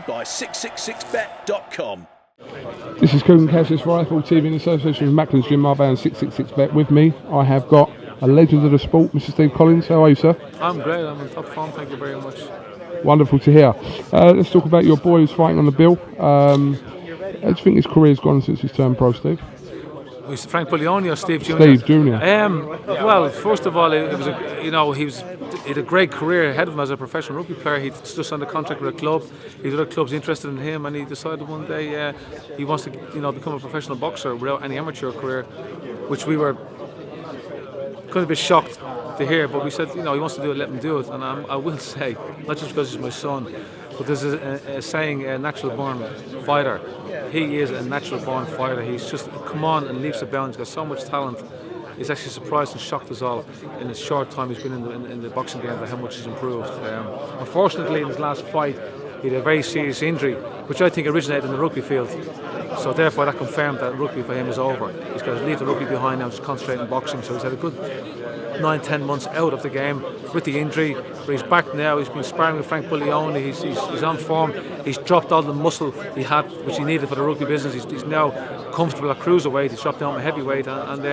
sponsored by 666bet.com. This is Coon Cassius Rifle TV in association with Macklin's Gym Marbella and 666bet. With me, I have got a legend of the sport, Mr. Steve Collins. How are you, sir? I'm great. I'm in top form. Thank you very much. Wonderful to hear. Let's talk about your boy who's fighting on the bill. How do you think his career's gone since he's turned pro, Steve? Was Frank Buglioni or Steve Jr.? Steve Jr. Well, first of all, he had a great career ahead of him as a professional rugby player. He just signed a contract with a club. His other clubs interested in him, and he decided one day he wants to, become a professional boxer without any amateur career, which we were kind of a bit shocked to hear. But we said, he wants to do it, let him do it. And I will say, not just because he's my son, but there's a saying, a natural-born fighter. He is a natural-born fighter. He's just come on and leaps about. He's got so much talent. He's actually surprised and shocked us all in the short time he's been in the boxing game by how much he's improved. Unfortunately, in his last fight, he had a very serious injury, which I think originated in the rugby field. So therefore, that confirmed that rugby for him is over. He's got to leave the rugby behind now, just concentrate on boxing. So he's had a good 9-10 months out of the game with the injury, but he's back now. He's been sparring with Frank Buglioni. He's on form. He's dropped all the muscle he had, which he needed for the rugby business. He's now comfortable at cruiserweight. He's dropped down to heavyweight, and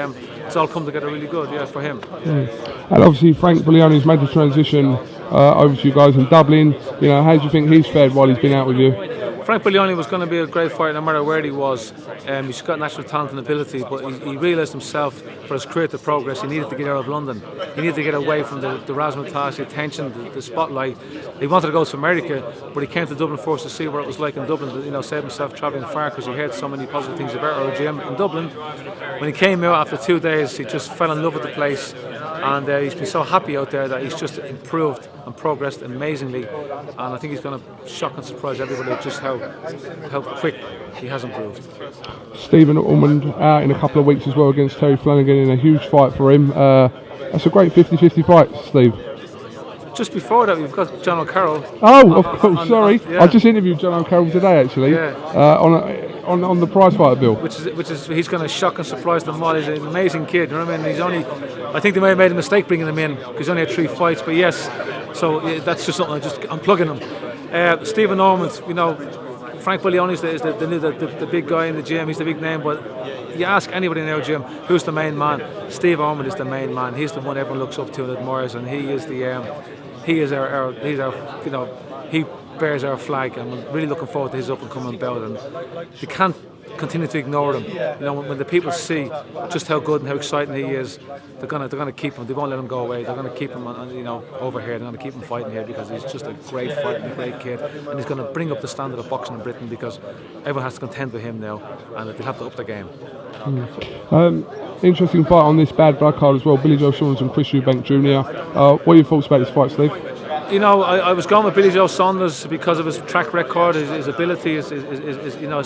it's all come together really good, for him. And obviously, Frank Buglioni's made the transition over to you guys in Dublin. How do you think he's fared while he's been out with you? Frank Buglioni was going to be a great fighter no matter where he was. He's got natural talent and ability, but he realised himself for his career to progress he needed to get out of London. He needed to get away from the razzmatazz, the attention, the spotlight. He wanted to go to America, but he came to Dublin first to see what it was like in Dublin, save himself travelling far because he heard so many positive things about our gym in Dublin. When he came out after 2 days, he just fell in love with the place, and he's been so happy out there that he's just improved and progressed amazingly, and I think he's going to shock and surprise everybody just how quick he has improved. Stephen Ormond out in a couple of weeks as well against Terry Flanagan in a huge fight for him. That's a great 50-50 fight, Steve. Just before that, we've got John O'Carroll. Oh, of course, sorry. I just interviewed John O'Carroll today, actually, on the prize fighter bill. Which is he's going to shock and surprise them all. He's an amazing kid, you know what I mean? I think they may have made a mistake bringing him in because he's only had 3 fights, but yes, so that's just something I'm plugging him. Stephen Ormond, Frank Buglioni is the big guy in the gym. He's the big name, but you ask anybody in our gym who's the main man. Steve Ormond is the main man. He's the one everyone looks up to and admires, and he bears our flag, and I'm really looking forward to his up and coming bout. And you can't continue to ignore him. When the people see just how good and how exciting he is, they're gonna keep him. They won't let him go away. They're gonna keep him over here. They're gonna keep him fighting here because he's just a great fighter and a great kid, and he's gonna bring up the standard of boxing in Britain because everyone has to contend with him now, and they have to up the game. Interesting fight on this bad blood card as well. Billy Joe Saunders and Chris Eubank Jr. What are your thoughts about this fight, Steve? I was going with Billy Joe Saunders because of his track record, his ability, his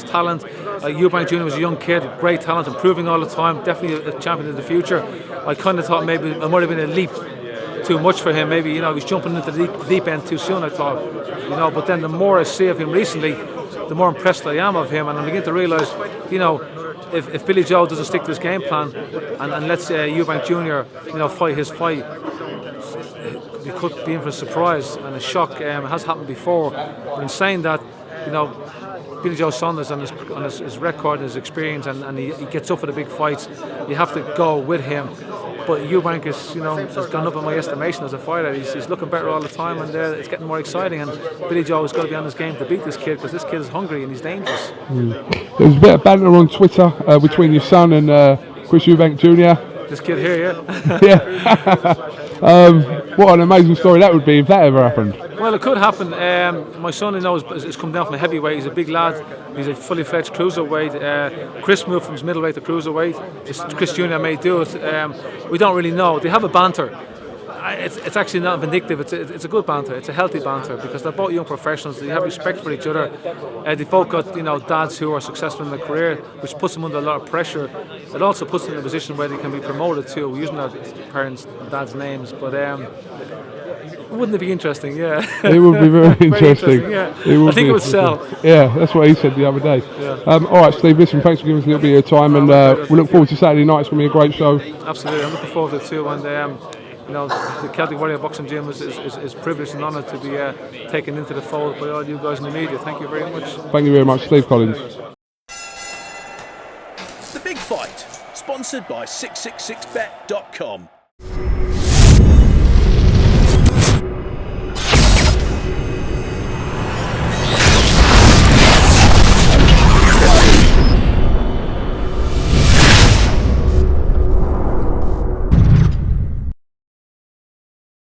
talent. Eubank Jr. was a young kid, great talent, improving all the time, definitely a champion in the future. I kind of thought maybe it might have been a leap too much for him. Maybe he's jumping into the deep end too soon, I thought. But then the more I see of him recently, the more impressed I am of him, and I begin to realise, if Billy Joe doesn't stick to his game plan and lets Eubank Jr. Fight his fight, we could be in for a surprise and a shock. It has happened before. But in saying that, Billy Joe Saunders on his record and his experience, and he gets up for the big fights, you have to go with him. But Eubank has gone up in my estimation as a fighter. He's looking better all the time, and it's getting more exciting. And Billy Joe has got to be on his game to beat this kid because this kid is hungry and he's dangerous. There's a bit of banter on Twitter between your son and Chris Eubank Jr. This kid here, what an amazing story that would be if that ever happened. Well, it could happen. My son-in-law has come down from a heavyweight. He's a big lad. He's a fully fledged cruiserweight. Chris moved from his middleweight to cruiserweight. Chris Jr. may do it. We don't really know. They have a banter. It's actually not vindictive. It's a good banter. It's a healthy banter because they're both young professionals. They have respect for each other. They've both got dads who are successful in their career, which puts them under a lot of pressure. It also puts them in a position where they can be promoted too, using their parents' and dads' names. But wouldn't it be interesting? Yeah, it would be very interesting. Yeah. I think it would sell. Yeah, that's what he said the other day. Yeah. All right, Steve. Listen, thanks for giving us a little bit of time, and we look forward to Saturday night. It's going to be a great show. Absolutely, I'm looking forward to it too. And you know, the Celtic Warrior Boxing Gym is privileged and honoured to be taken into the fold by all you guys in the media. Thank you very much. Thank you very much, Steve Collins. The Big Fight, sponsored by 666bet.com.